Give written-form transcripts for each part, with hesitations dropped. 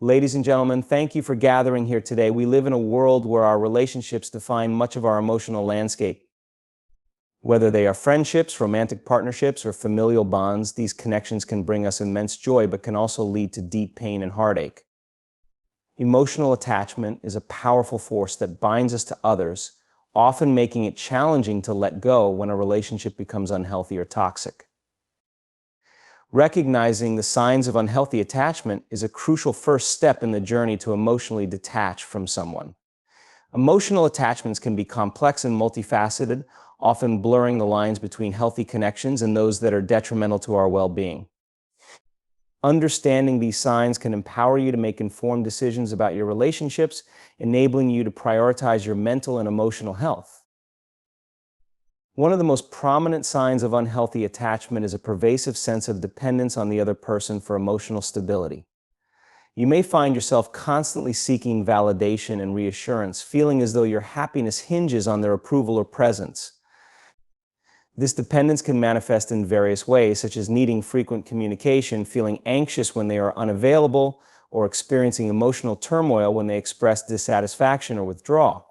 Ladies and gentlemen, thank you for gathering here today. We live in a world where our relationships define much of our emotional landscape. Whether they are friendships, romantic partnerships, or familial bonds, these connections can bring us immense joy, but can also lead to deep pain and heartache. Emotional attachment is a powerful force that binds us to others, often making it challenging to let go when a relationship becomes unhealthy or toxic. Recognizing the signs of unhealthy attachment is a crucial first step in the journey to emotionally detach from someone. Emotional attachments can be complex and multifaceted, often blurring the lines between healthy connections and those that are detrimental to our well-being. Understanding these signs can empower you to make informed decisions about your relationships, enabling you to prioritize your mental and emotional health. One of the most prominent signs of unhealthy attachment is a pervasive sense of dependence on the other person for emotional stability. You may find yourself constantly seeking validation and reassurance, feeling as though your happiness hinges on their approval or presence. This dependence can manifest in various ways, such as needing frequent communication, feeling anxious when they are unavailable, or experiencing emotional turmoil when they express dissatisfaction or withdraw.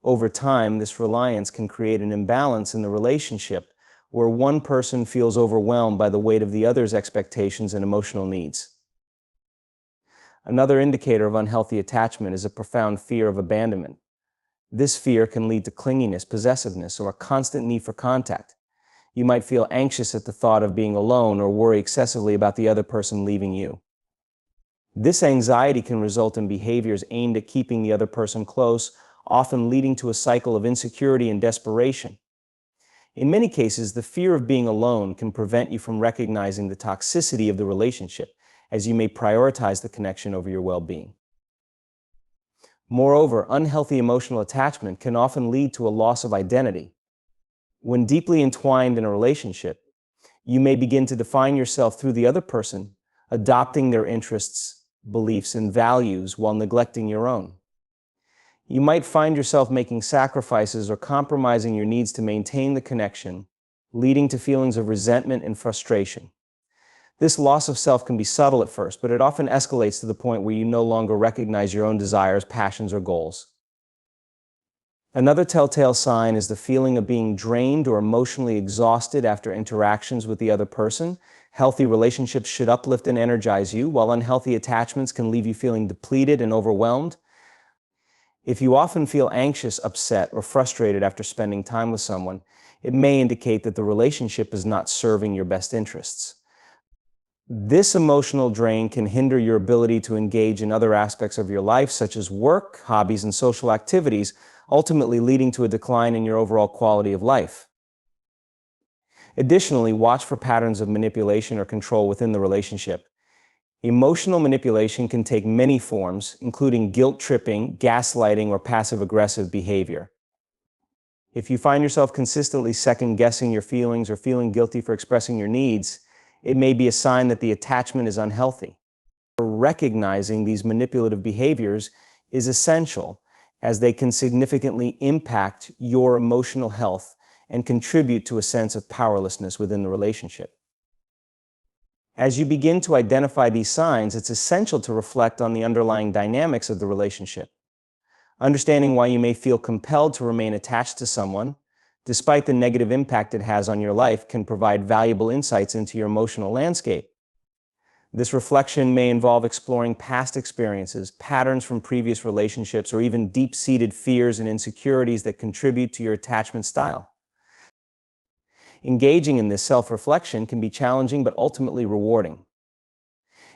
Over time, this reliance can create an imbalance in the relationship where one person feels overwhelmed by the weight of the other's expectations and emotional needs. Another indicator of unhealthy attachment is a profound fear of abandonment. This fear can lead to clinginess, possessiveness, or a constant need for contact. You might feel anxious at the thought of being alone or worry excessively about the other person leaving you. This anxiety can result in behaviors aimed at keeping the other person close, often leading to a cycle of insecurity and desperation. In many cases, the fear of being alone can prevent you from recognizing the toxicity of the relationship, as you may prioritize the connection over your well-being. Moreover, unhealthy emotional attachment can often lead to a loss of identity. When deeply entwined in a relationship, you may begin to define yourself through the other person, adopting their interests, beliefs, and values while neglecting your own. You might find yourself making sacrifices or compromising your needs to maintain the connection, leading to feelings of resentment and frustration. This loss of self can be subtle at first, but it often escalates to the point where you no longer recognize your own desires, passions, or goals. Another telltale sign is the feeling of being drained or emotionally exhausted after interactions with the other person. Healthy relationships should uplift and energize you, while unhealthy attachments can leave you feeling depleted and overwhelmed. If you often feel anxious, upset, or frustrated after spending time with someone, it may indicate that the relationship is not serving your best interests. This emotional drain can hinder your ability to engage in other aspects of your life, such as work, hobbies, and social activities, ultimately leading to a decline in your overall quality of life. Additionally, watch for patterns of manipulation or control within the relationship. Emotional manipulation can take many forms, including guilt-tripping, gaslighting, or passive-aggressive behavior. If you find yourself consistently second-guessing your feelings or feeling guilty for expressing your needs, it may be a sign that the attachment is unhealthy. Recognizing these manipulative behaviors is essential, as they can significantly impact your emotional health and contribute to a sense of powerlessness within the relationship. As you begin to identify these signs, it's essential to reflect on the underlying dynamics of the relationship. Understanding why you may feel compelled to remain attached to someone, despite the negative impact it has on your life, can provide valuable insights into your emotional landscape. This reflection may involve exploring past experiences, patterns from previous relationships, or even deep-seated fears and insecurities that contribute to your attachment style. Engaging in this self-reflection can be challenging but ultimately rewarding.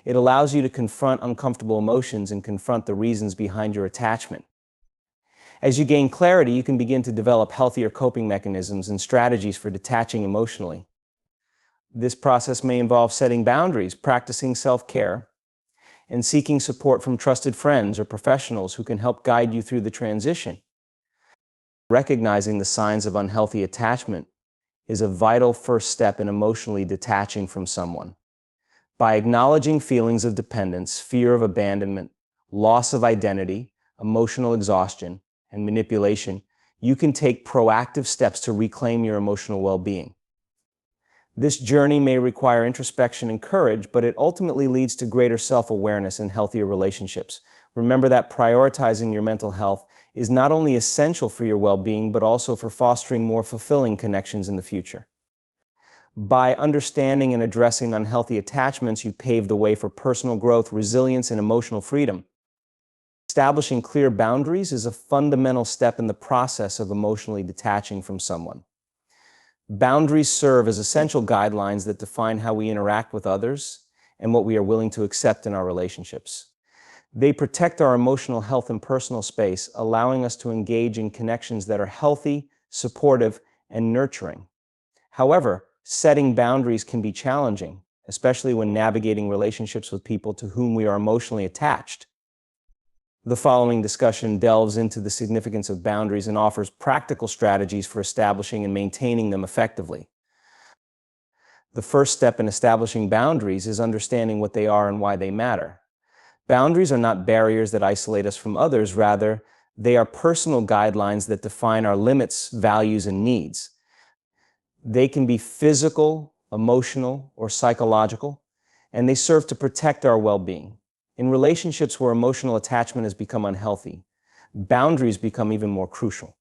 It allows you to confront uncomfortable emotions and confront the reasons behind your attachment. As you gain clarity, you can begin to develop healthier coping mechanisms and strategies for detaching emotionally. This process may involve setting boundaries, practicing self-care, and seeking support from trusted friends or professionals who can help guide you through the transition. Recognizing the signs of unhealthy attachment is a vital first step in emotionally detaching from someone. By acknowledging feelings of dependence, fear of abandonment, loss of identity, emotional exhaustion, and manipulation, you can take proactive steps to reclaim your emotional well-being. This journey may require introspection and courage, but it ultimately leads to greater self-awareness and healthier relationships. Remember that prioritizing your mental health is not only essential for your well-being, but also for fostering more fulfilling connections in the future. By understanding and addressing unhealthy attachments, you pave the way for personal growth, resilience, and emotional freedom. Establishing clear boundaries is a fundamental step in the process of emotionally detaching from someone. Boundaries serve as essential guidelines that define how we interact with others and what we are willing to accept in our relationships. They protect our emotional health and personal space, allowing us to engage in connections that are healthy, supportive, and nurturing. However, setting boundaries can be challenging, especially when navigating relationships with people to whom we are emotionally attached. The following discussion delves into the significance of boundaries and offers practical strategies for establishing and maintaining them effectively. The first step in establishing boundaries is understanding what they are and why they matter. Boundaries are not barriers that isolate us from others, rather, they are personal guidelines that define our limits, values, and needs. They can be physical, emotional, or psychological, and they serve to protect our well-being. In relationships where emotional attachment has become unhealthy, boundaries become even more crucial.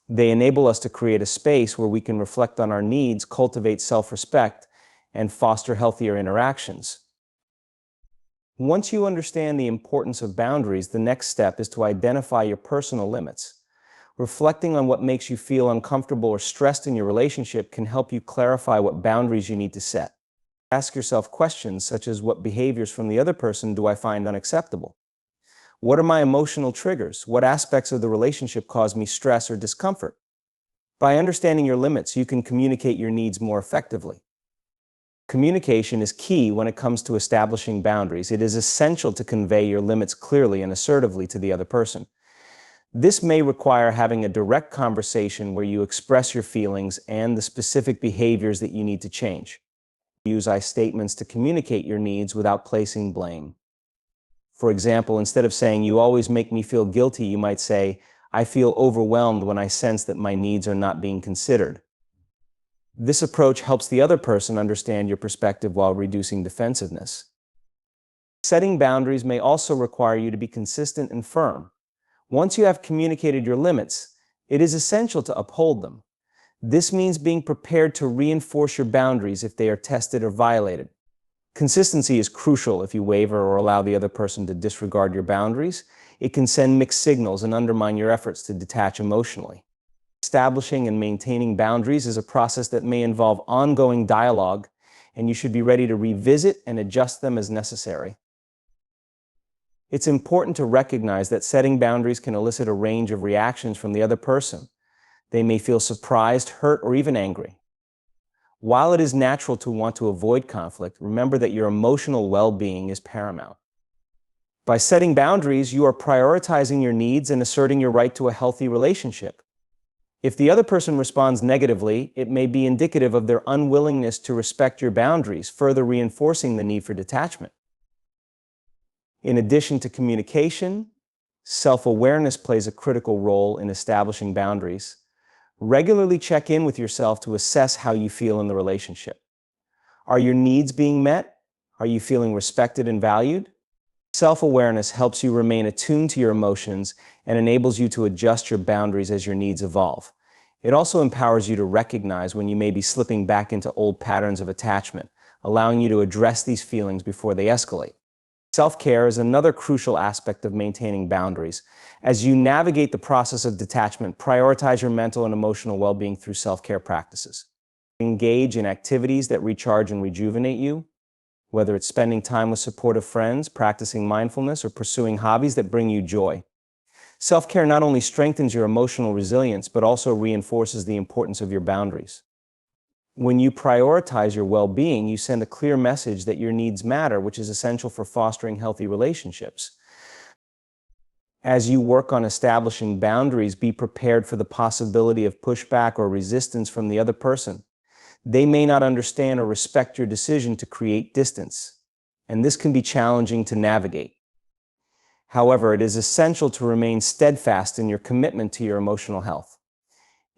They enable us to create a space where we can reflect on our needs, cultivate self-respect, and foster healthier interactions. Once you understand the importance of boundaries, the next step is to identify your personal limits. Reflecting on what makes you feel uncomfortable or stressed in your relationship can help you clarify what boundaries you need to set. Ask yourself questions such as, what behaviors from the other person do I find unacceptable? What are my emotional triggers? What aspects of the relationship cause me stress or discomfort? By understanding your limits, you can communicate your needs more effectively. Communication is key when it comes to establishing boundaries. It is essential to convey your limits clearly and assertively to the other person. This may require having a direct conversation where you express your feelings and the specific behaviors that you need to change. Use I statements to communicate your needs without placing blame. For example, instead of saying, "You always make me feel guilty," you might say, "I feel overwhelmed when I sense that my needs are not being considered." This approach helps the other person understand your perspective while reducing defensiveness. Setting boundaries may also require you to be consistent and firm. Once you have communicated your limits, it is essential to uphold them. This means being prepared to reinforce your boundaries if they are tested or violated. Consistency is crucial. If you waver or allow the other person to disregard your boundaries, it can send mixed signals and undermine your efforts to detach emotionally. Establishing and maintaining boundaries is a process that may involve ongoing dialogue, and you should be ready to revisit and adjust them as necessary. It's important to recognize that setting boundaries can elicit a range of reactions from the other person. They may feel surprised, hurt, or even angry. While it is natural to want to avoid conflict, remember that your emotional well-being is paramount. By setting boundaries, you are prioritizing your needs and asserting your right to a healthy relationship. If the other person responds negatively, it may be indicative of their unwillingness to respect your boundaries, further reinforcing the need for detachment. In addition to communication, self-awareness plays a critical role in establishing boundaries. Regularly check in with yourself to assess how you feel in the relationship. Are your needs being met? Are you feeling respected and valued? Self-awareness helps you remain attuned to your emotions and enables you to adjust your boundaries as your needs evolve. It also empowers you to recognize when you may be slipping back into old patterns of attachment, allowing you to address these feelings before they escalate. Self-care is another crucial aspect of maintaining boundaries. As you navigate the process of detachment, prioritize your mental and emotional well-being through self-care practices. Engage in activities that recharge and rejuvenate you, whether it's spending time with supportive friends, practicing mindfulness, or pursuing hobbies that bring you joy. Self-care not only strengthens your emotional resilience, but also reinforces the importance of your boundaries. When you prioritize your well-being, you send a clear message that your needs matter, which is essential for fostering healthy relationships. As you work on establishing boundaries, be prepared for the possibility of pushback or resistance from the other person. They may not understand or respect your decision to create distance, and this can be challenging to navigate. However, it is essential to remain steadfast in your commitment to your emotional health.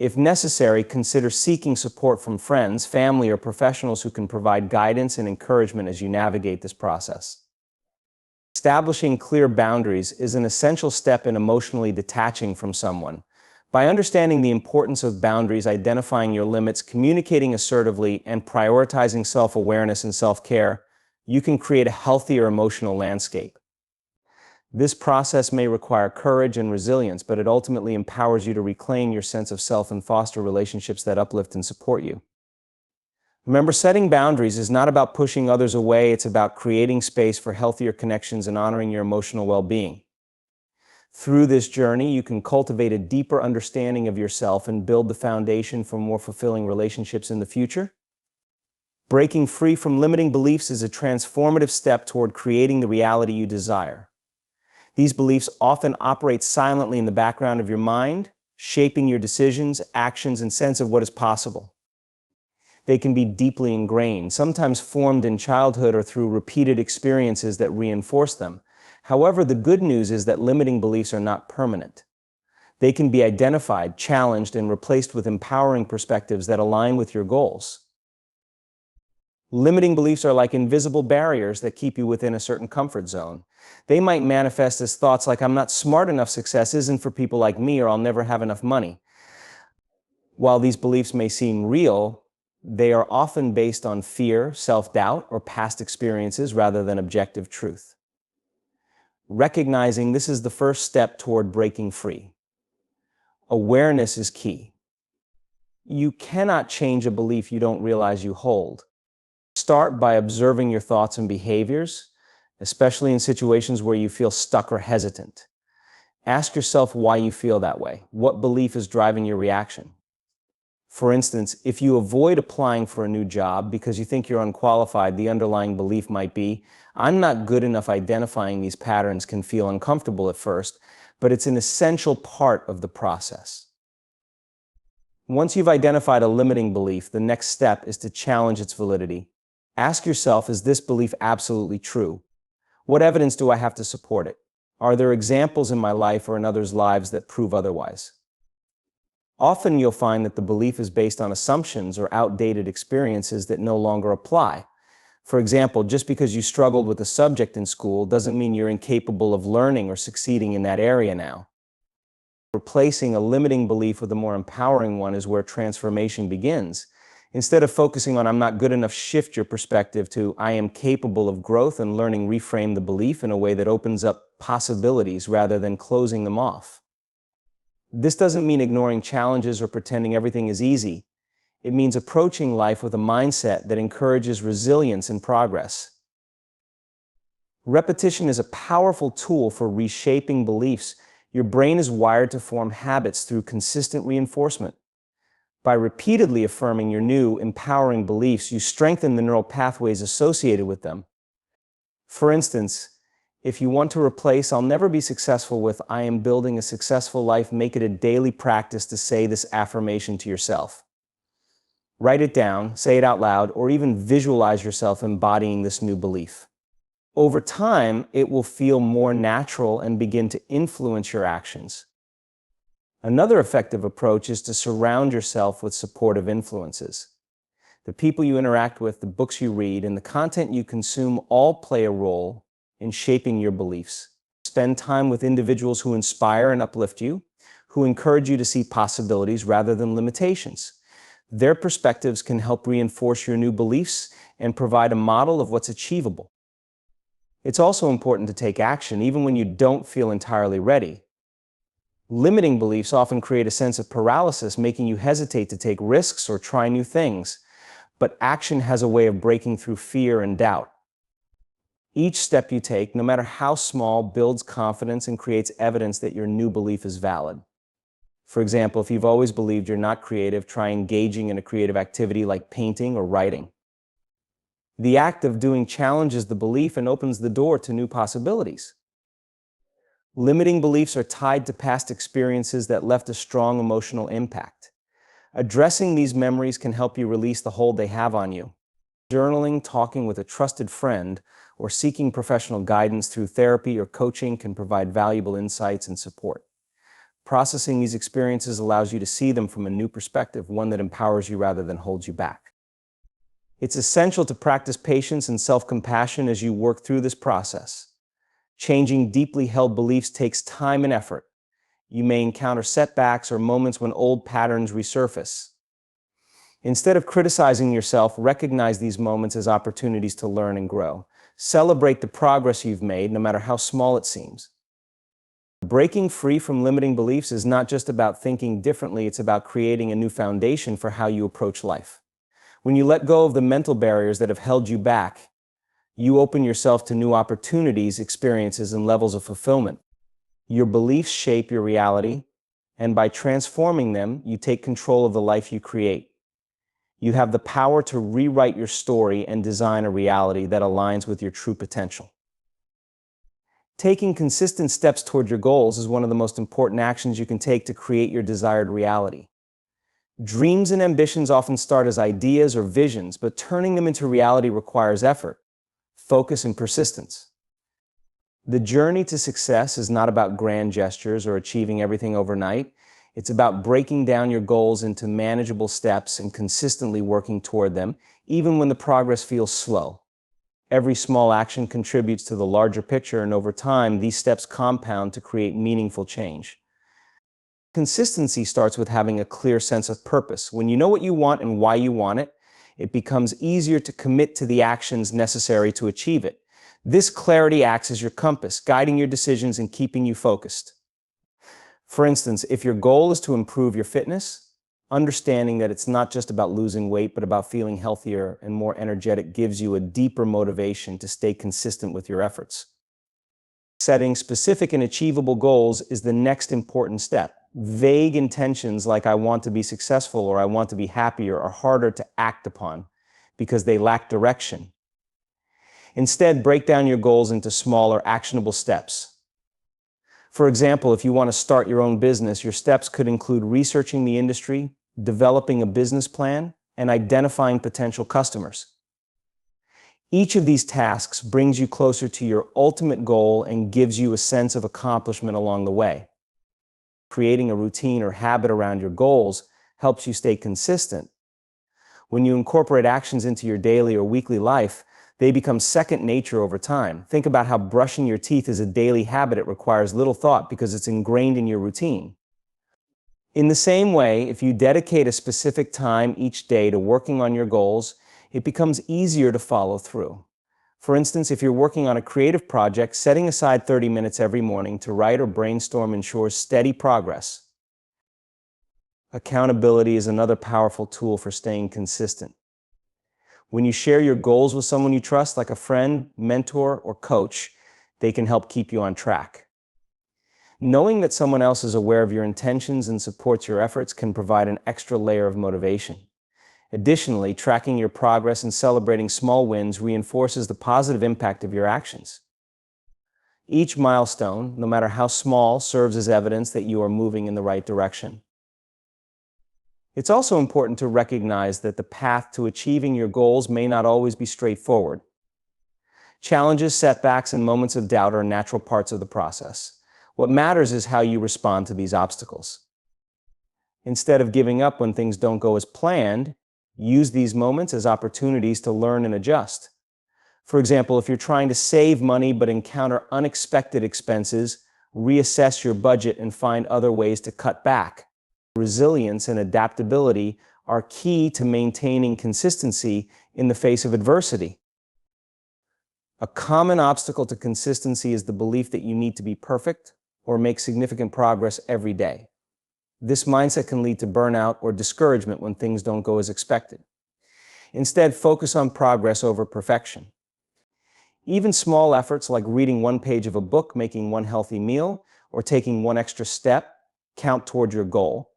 If necessary, consider seeking support from friends, family, or professionals who can provide guidance and encouragement as you navigate this process. Establishing clear boundaries is an essential step in emotionally detaching from someone. By understanding the importance of boundaries, identifying your limits, communicating assertively, and prioritizing self-awareness and self-care, you can create a healthier emotional landscape. This process may require courage and resilience, but it ultimately empowers you to reclaim your sense of self and foster relationships that uplift and support you. Remember, setting boundaries is not about pushing others away, it's about creating space for healthier connections and honoring your emotional well-being. Through this journey, you can cultivate a deeper understanding of yourself and build the foundation for more fulfilling relationships in the future. Breaking free from limiting beliefs is a transformative step toward creating the reality you desire. These beliefs often operate silently in the background of your mind, shaping your decisions, actions, and sense of what is possible. They can be deeply ingrained, sometimes formed in childhood or through repeated experiences that reinforce them. However, the good news is that limiting beliefs are not permanent. They can be identified, challenged, and replaced with empowering perspectives that align with your goals. Limiting beliefs are like invisible barriers that keep you within a certain comfort zone. They might manifest as thoughts like, "I'm not smart enough, success isn't for people like me," or "I'll never have enough money." While these beliefs may seem real, they are often based on fear, self-doubt, or past experiences rather than objective truth. Recognizing this is the first step toward breaking free. Awareness is key. You cannot change a belief you don't realize you hold. Start by observing your thoughts and behaviors, especially in situations where you feel stuck or hesitant. Ask yourself why you feel that way. What belief is driving your reaction? For instance, if you avoid applying for a new job because you think you're unqualified, the underlying belief might be, "I'm not good enough." Identifying these patterns can feel uncomfortable at first, but it's an essential part of the process. Once you've identified a limiting belief, the next step is to challenge its validity. Ask yourself, is this belief absolutely true? What evidence do I have to support it? Are there examples in my life or in others' lives that prove otherwise? Often you'll find that the belief is based on assumptions or outdated experiences that no longer apply. For example, just because you struggled with a subject in school doesn't mean you're incapable of learning or succeeding in that area now. Replacing a limiting belief with a more empowering one is where transformation begins. Instead of focusing on "I'm not good enough," shift your perspective to "I am capable of growth," and learning reframe the belief in a way that opens up possibilities rather than closing them off. This doesn't mean ignoring challenges or pretending everything is easy. It means approaching life with a mindset that encourages resilience and progress. Repetition is a powerful tool for reshaping beliefs. Your brain is wired to form habits through consistent reinforcement. By repeatedly affirming your new, empowering beliefs, you strengthen the neural pathways associated with them. For instance, if you want to replace "I'll never be successful" with "I am building a successful life," make it a daily practice to say this affirmation to yourself. Write it down, say it out loud, or even visualize yourself embodying this new belief. Over time, it will feel more natural and begin to influence your actions. Another effective approach is to surround yourself with supportive influences. The people you interact with, the books you read, and the content you consume all play a role in shaping your beliefs. Spend time with individuals who inspire and uplift you, who encourage you to see possibilities rather than limitations. Their perspectives can help reinforce your new beliefs and provide a model of what's achievable. It's also important to take action even when you don't feel entirely ready. Limiting beliefs often create a sense of paralysis, making you hesitate to take risks or try new things. But action has a way of breaking through fear and doubt. Each step you take, no matter how small, builds confidence and creates evidence that your new belief is valid. For example, if you've always believed you're not creative, try engaging in a creative activity like painting or writing. The act of doing challenges the belief and opens the door to new possibilities. Limiting beliefs are tied to past experiences that left a strong emotional impact. Addressing these memories can help you release the hold they have on you. Journaling, talking with a trusted friend, or seeking professional guidance through therapy or coaching can provide valuable insights and support. Processing these experiences allows you to see them from a new perspective, one that empowers you rather than holds you back. It's essential to practice patience and self-compassion as you work through this process. Changing deeply held beliefs takes time and effort. You may encounter setbacks or moments when old patterns resurface. Instead of criticizing yourself, recognize these moments as opportunities to learn and grow. Celebrate the progress you've made, no matter how small it seems. Breaking free from limiting beliefs is not just about thinking differently, it's about creating a new foundation for how you approach life. When you let go of the mental barriers that have held you back, you open yourself to new opportunities, experiences, and levels of fulfillment. Your beliefs shape your reality, and by transforming them, you take control of the life you create. You have the power to rewrite your story and design a reality that aligns with your true potential. Taking consistent steps toward your goals is one of the most important actions you can take to create your desired reality. Dreams and ambitions often start as ideas or visions, but turning them into reality requires effort, focus, and persistence. The journey to success is not about grand gestures or achieving everything overnight. It's about breaking down your goals into manageable steps and consistently working toward them, even when the progress feels slow. Every small action contributes to the larger picture, and over time, these steps compound to create meaningful change. Consistency starts with having a clear sense of purpose. When you know what you want and why you want it, it becomes easier to commit to the actions necessary to achieve it. This clarity acts as your compass, guiding your decisions and keeping you focused. For instance, if your goal is to improve your fitness, understanding that it's not just about losing weight, but about feeling healthier and more energetic gives you a deeper motivation to stay consistent with your efforts. Setting specific and achievable goals is the next important step. Vague intentions like "I want to be successful" or "I want to be happier" are harder to act upon because they lack direction. Instead, break down your goals into smaller, actionable steps. For example, if you want to start your own business, your steps could include researching the industry, developing a business plan, and identifying potential customers. Each of these tasks brings you closer to your ultimate goal and gives you a sense of accomplishment along the way. Creating a routine or habit around your goals helps you stay consistent. When you incorporate actions into your daily or weekly life, they become second nature over time. Think about how brushing your teeth is a daily habit. It requires little thought because it's ingrained in your routine. In the same way, if you dedicate a specific time each day to working on your goals, it becomes easier to follow through. For instance, if you're working on a creative project, setting aside 30 minutes every morning to write or brainstorm ensures steady progress. Accountability is another powerful tool for staying consistent. When you share your goals with someone you trust, like a friend, mentor, or coach, they can help keep you on track. Knowing that someone else is aware of your intentions and supports your efforts can provide an extra layer of motivation. Additionally, tracking your progress and celebrating small wins reinforces the positive impact of your actions. Each milestone, no matter how small, serves as evidence that you are moving in the right direction. It's also important to recognize that the path to achieving your goals may not always be straightforward. Challenges, setbacks, and moments of doubt are natural parts of the process. What matters is how you respond to these obstacles. Instead of giving up when things don't go as planned, use these moments as opportunities to learn and adjust. For example, if you're trying to save money but encounter unexpected expenses, reassess your budget and find other ways to cut back. Resilience and adaptability are key to maintaining consistency in the face of adversity. A common obstacle to consistency is the belief that you need to be perfect or make significant progress every day. This mindset can lead to burnout or discouragement when things don't go as expected. Instead, focus on progress over perfection. Even small efforts like reading one page of a book, making one healthy meal, or taking one extra step count toward your goal.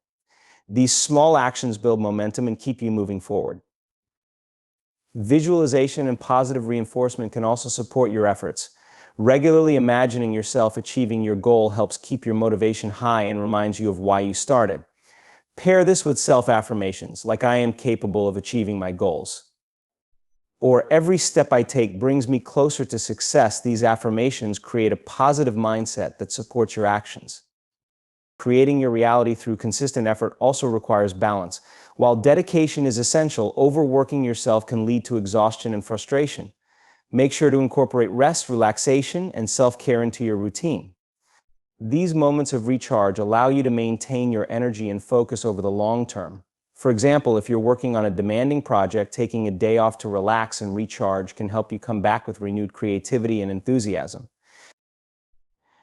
These small actions build momentum and keep you moving forward. Visualization and positive reinforcement can also support your efforts. Regularly imagining yourself achieving your goal helps keep your motivation high and reminds you of why you started. Pair this with self-affirmations, like "I am capable of achieving my goals," or "every step I take brings me closer to success." These affirmations create a positive mindset that supports your actions. Creating your reality through consistent effort also requires balance. While dedication is essential, overworking yourself can lead to exhaustion and frustration. Make sure to incorporate rest, relaxation, and self-care into your routine. These moments of recharge allow you to maintain your energy and focus over the long term. For example, if you're working on a demanding project, taking a day off to relax and recharge can help you come back with renewed creativity and enthusiasm.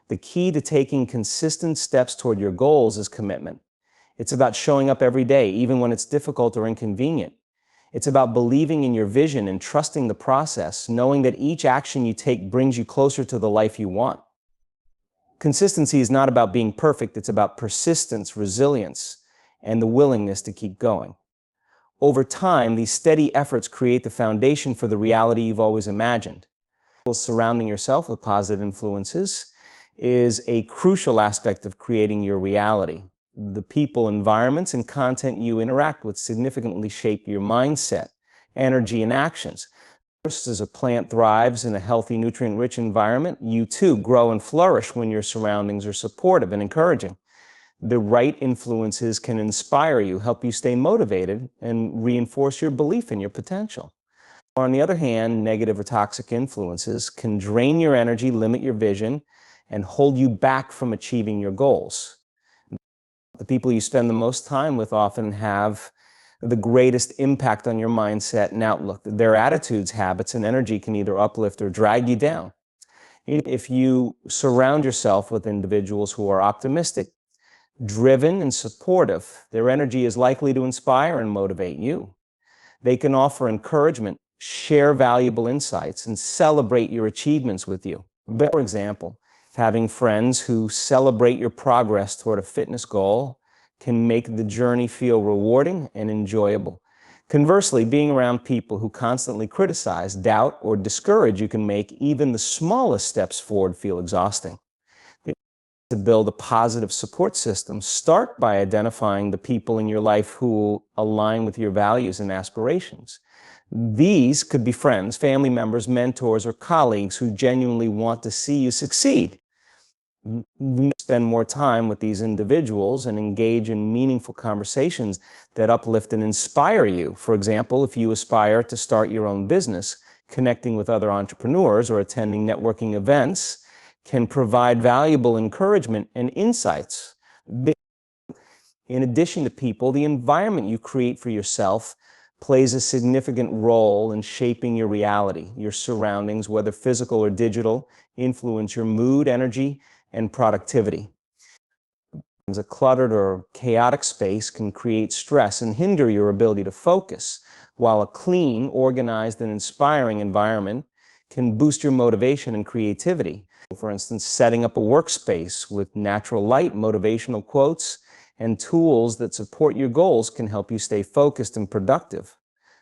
The key to taking consistent steps toward your goals is commitment. It's about showing up every day, even when it's difficult or inconvenient. It's about believing in your vision and trusting the process, knowing that each action you take brings you closer to the life you want. Consistency is not about being perfect, it's about persistence, resilience, and the willingness to keep going. Over time, these steady efforts create the foundation for the reality you've always imagined. Surrounding yourself with positive influences is a crucial aspect of creating your reality. The people, environments, and content you interact with significantly shape your mindset, energy, and actions. Just as a plant thrives in a healthy, nutrient-rich environment, you too grow and flourish when your surroundings are supportive and encouraging. The right influences can inspire you, help you stay motivated, and reinforce your belief in your potential. On the other hand, negative or toxic influences can drain your energy, limit your vision, and hold you back from achieving your goals. The people you spend the most time with often have the greatest impact on your mindset and outlook. Their attitudes, habits, and energy can either uplift or drag you down. If you surround yourself with individuals who are optimistic, driven, and supportive, their energy is likely to inspire and motivate you. They can offer encouragement, share valuable insights, and celebrate your achievements with you. For example, having friends who celebrate your progress toward a fitness goal can make the journey feel rewarding and enjoyable. Conversely, being around people who constantly criticize, doubt, or discourage you can make even the smallest steps forward feel exhausting. To build a positive support system, start by identifying the people in your life who align with your values and aspirations. These could be friends, family members, mentors, or colleagues who genuinely want to see you succeed. Spend more time with these individuals and engage in meaningful conversations that uplift and inspire you. For example, if you aspire to start your own business, connecting with other entrepreneurs or attending networking events can provide valuable encouragement and insights. In addition to people, the environment you create for yourself plays a significant role in shaping your reality. Your surroundings, whether physical or digital, influence your mood, energy, and productivity. A cluttered or chaotic space can create stress and hinder your ability to focus, while a clean, organized, and inspiring environment can boost your motivation and creativity. For instance, setting up a workspace with natural light, motivational quotes, and tools that support your goals can help you stay focused and productive.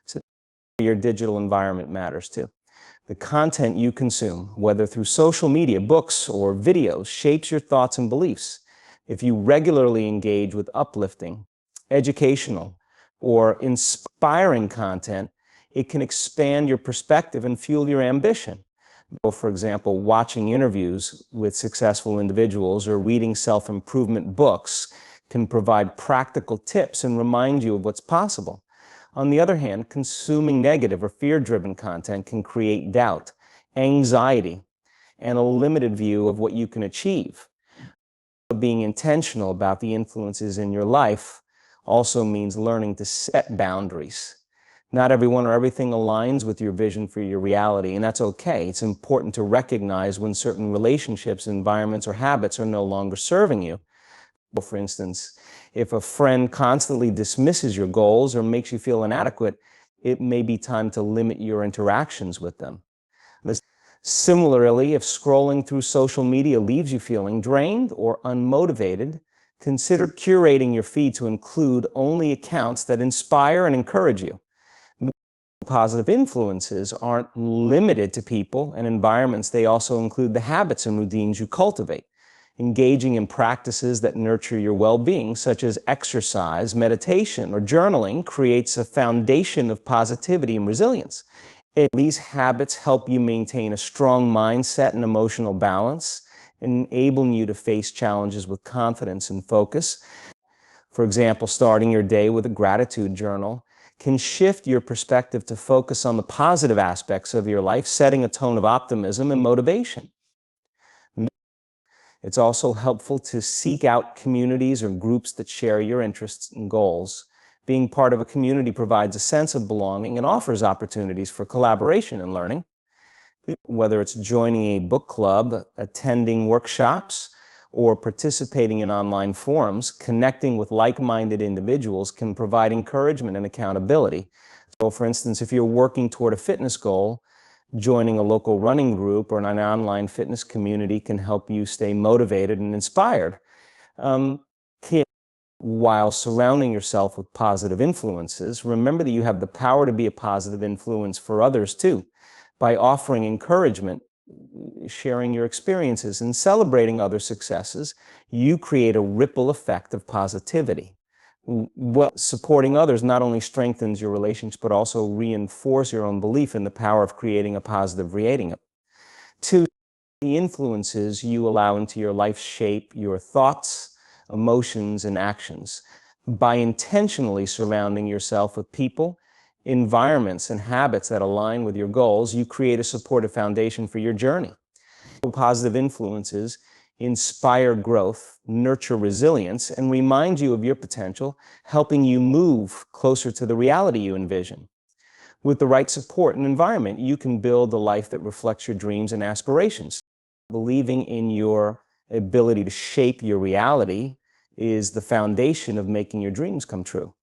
So your digital environment matters too. The content you consume, whether through social media, books, or videos, shapes your thoughts and beliefs. If you regularly engage with uplifting, educational, or inspiring content, it can expand your perspective and fuel your ambition. For example, watching interviews with successful individuals or reading self-improvement books can provide practical tips and remind you of what's possible. On the other hand, consuming negative or fear-driven content can create doubt, anxiety, and a limited view of what you can achieve. Being intentional about the influences in your life also means learning to set boundaries. Not everyone or everything aligns with your vision for your reality, and that's okay. It's important to recognize when certain relationships, environments, or habits are no longer serving you. For instance, if a friend constantly dismisses your goals or makes you feel inadequate, it may be time to limit your interactions with them. Similarly, if scrolling through social media leaves you feeling drained or unmotivated, consider curating your feed to include only accounts that inspire and encourage you. Positive influences aren't limited to people and environments. They also include the habits and routines you cultivate. Engaging in practices that nurture your well-being, such as exercise, meditation, or journaling, creates a foundation of positivity and resilience. These habits help you maintain a strong mindset and emotional balance, enabling you to face challenges with confidence and focus. For example, starting your day with a gratitude journal can shift your perspective to focus on the positive aspects of your life, setting a tone of optimism and motivation. It's also helpful to seek out communities or groups that share your interests and goals. Being part of a community provides a sense of belonging and offers opportunities for collaboration and learning. Whether it's joining a book club, attending workshops, or participating in online forums, connecting with like-minded individuals can provide encouragement and accountability. So, for instance, if you're working toward a fitness goal, joining a local running group or an online fitness community can help you stay motivated and inspired. Um, while surrounding yourself with positive influences, remember that you have the power to be a positive influence for others too. By offering encouragement, sharing your experiences, and celebrating other successes, you create a ripple effect of positivity. Supporting others not only strengthens your relations, but also reinforces your own belief in the power of creating a positive rating. Two, the influences you allow into your life shape your thoughts, emotions, and actions. By intentionally surrounding yourself with people, environments, and habits that align with your goals, you create a supportive foundation for your journey. Positive influences inspire growth, nurture resilience, and remind you of your potential, helping you move closer to the reality you envision. With the right support and environment, you can build a life that reflects your dreams and aspirations. Believing in your ability to shape your reality is the foundation of making your dreams come true.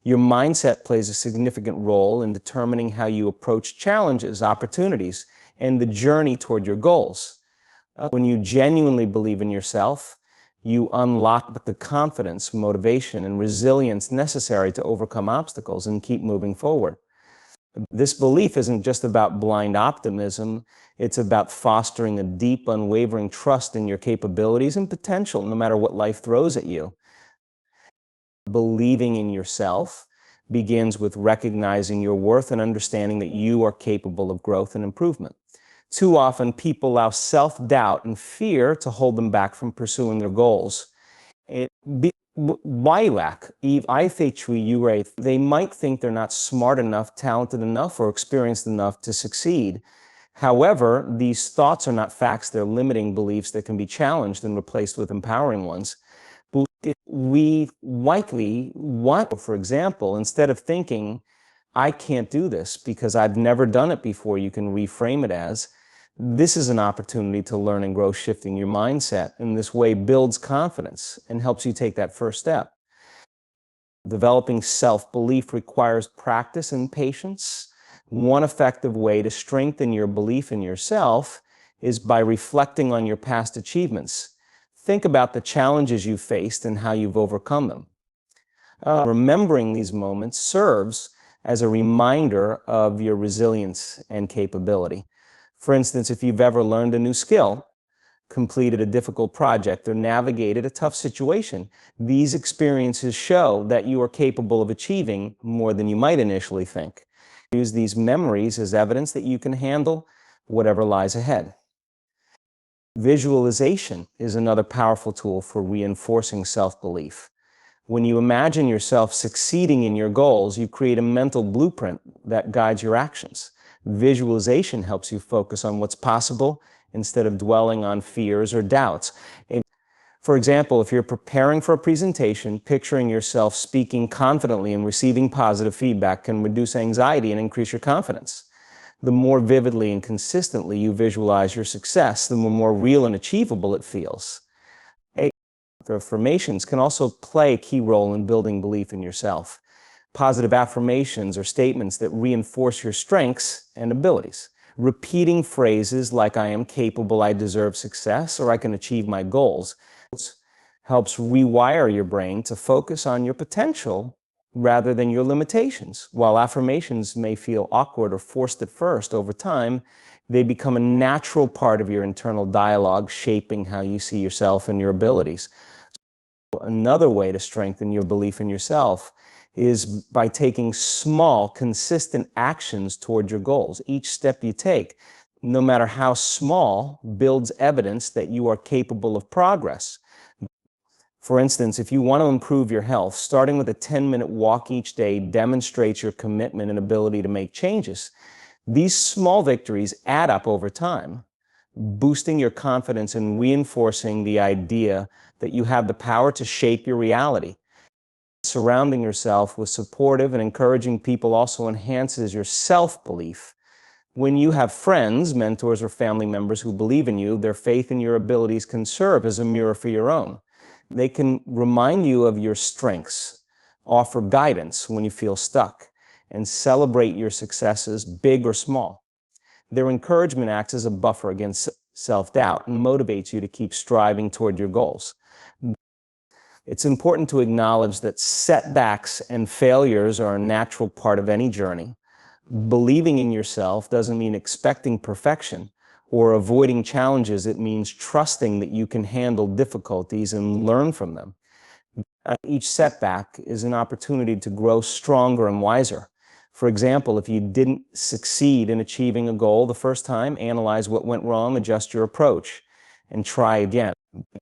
Your mindset plays a significant role in determining how you approach challenges, opportunities, and the journey toward your goals. When you genuinely believe in yourself, you unlock the confidence, motivation, and resilience necessary to overcome obstacles and keep moving forward. This belief isn't just about blind optimism, it's about fostering a deep, unwavering trust in your capabilities and potential, no matter what life throws at you. Believing in yourself begins with recognizing your worth and understanding that you are capable of growth and improvement. Too often, people allow self-doubt and fear to hold them back from pursuing their goals. They might think they're not smart enough, talented enough, or experienced enough to succeed. However, these thoughts are not facts, they're limiting beliefs that can be challenged and replaced with empowering ones. We likely want, for example, instead of thinking, I can't do this because I've never done it before, you can reframe it as, this is an opportunity to learn and grow. Shifting your mindset in this way builds confidence and helps you take that first step. Developing self-belief requires practice and patience. One effective way to strengthen your belief in yourself is by reflecting on your past achievements. Think about the challenges you faced and how you've overcome them. Remembering these moments serves as a reminder of your resilience and capability. For instance, if you've ever learned a new skill, completed a difficult project, or navigated a tough situation, these experiences show that you are capable of achieving more than you might initially think. Use these memories as evidence that you can handle whatever lies ahead. Visualization is another powerful tool for reinforcing self-belief. When you imagine yourself succeeding in your goals, you create a mental blueprint that guides your actions. Visualization helps you focus on what's possible instead of dwelling on fears or doubts. For example, if you're preparing for a presentation, picturing yourself speaking confidently and receiving positive feedback can reduce anxiety and increase your confidence. The more vividly and consistently you visualize your success, the more real and achievable it feels. Affirmations can also play a key role in building belief in yourself. Positive affirmations are statements that reinforce your strengths and abilities. Repeating phrases like I am capable, I deserve success, or I can achieve my goals helps rewire your brain to focus on your potential rather than your limitations. While affirmations may feel awkward or forced at first, over time, they become a natural part of your internal dialogue, shaping how you see yourself and your abilities. Another way to strengthen your belief in yourself is by taking small, consistent actions toward your goals. Each step you take no matter how small, builds evidence that you are capable of progress. For instance, if you want to improve your health, starting with a 10-minute walk each day demonstrates your commitment and ability to make changes. These small victories add up over time, boosting your confidence and reinforcing the idea that you have the power to shape your reality. Surrounding yourself with supportive and encouraging people also enhances your self-belief. When you have friends, mentors, or family members who believe in you, their faith in your abilities can serve as a mirror for your own. They can remind you of your strengths, offer guidance when you feel stuck, and celebrate your successes, big or small. Their encouragement acts as a buffer against self-doubt and motivates you to keep striving toward your goals. It's important to acknowledge that setbacks and failures are a natural part of any journey. Believing in yourself doesn't mean expecting perfection or avoiding challenges. It means trusting that you can handle difficulties and learn from them. Each setback is an opportunity to grow stronger and wiser. For example, if you didn't succeed in achieving a goal the first time, analyze what went wrong, adjust your approach, and try again.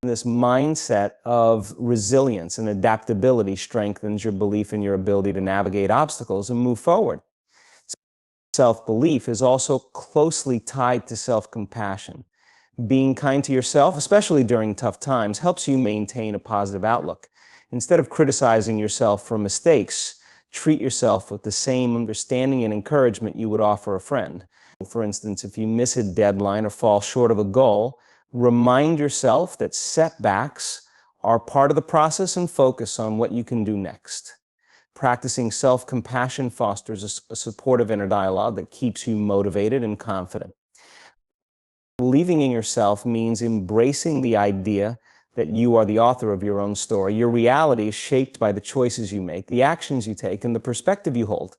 This mindset of resilience and adaptability strengthens your belief in your ability to navigate obstacles and move forward. Self-belief is also closely tied to self-compassion. Being kind to yourself, especially during tough times, helps you maintain a positive outlook. Instead of criticizing yourself for mistakes, treat yourself with the same understanding and encouragement you would offer a friend. For instance, if you miss a deadline or fall short of a goal, remind yourself that setbacks are part of the process and focus on what you can do next. Practicing self-compassion fosters a supportive inner dialogue that keeps you motivated and confident. Believing in yourself means embracing the idea that you are the author of your own story. Your reality is shaped by the choices you make, the actions you take, and the perspective you hold.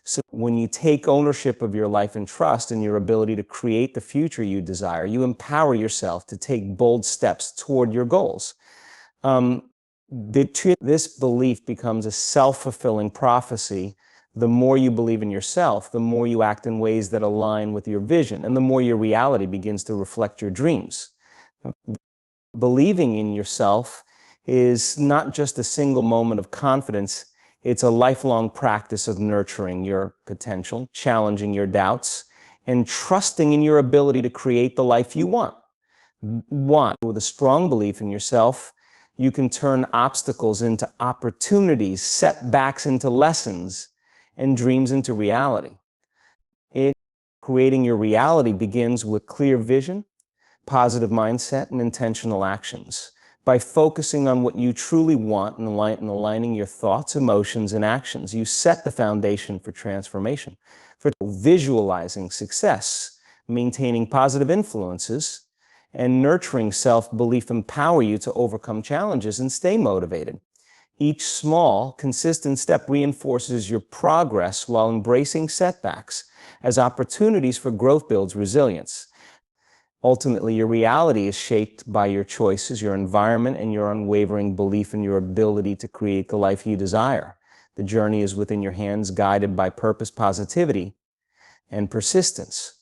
So when you take ownership of your life and trust in your ability to create the future you desire, you empower yourself to take bold steps toward your goals. This belief becomes a self-fulfilling prophecy. The more you believe in yourself, the more you act in ways that align with your vision, and the more your reality begins to reflect your dreams. Believing in yourself is not just a single moment of confidence. It's a lifelong practice of nurturing your potential, challenging your doubts, and trusting in your ability to create the life you want. With a strong belief in yourself, you can turn obstacles into opportunities, setbacks into lessons, and dreams into reality. Creating your reality begins with clear vision, positive mindset, and intentional actions. By focusing on what you truly want and aligning your thoughts, emotions, and actions, you set the foundation for transformation. For visualizing success, maintaining positive influences, and nurturing self-belief empower you to overcome challenges and stay motivated. Each small, consistent step reinforces your progress while embracing setbacks as opportunities for growth builds resilience. Ultimately, your reality is shaped by your choices, your environment, and your unwavering belief in your ability to create the life you desire. The journey is within your hands, guided by purpose, positivity, and persistence.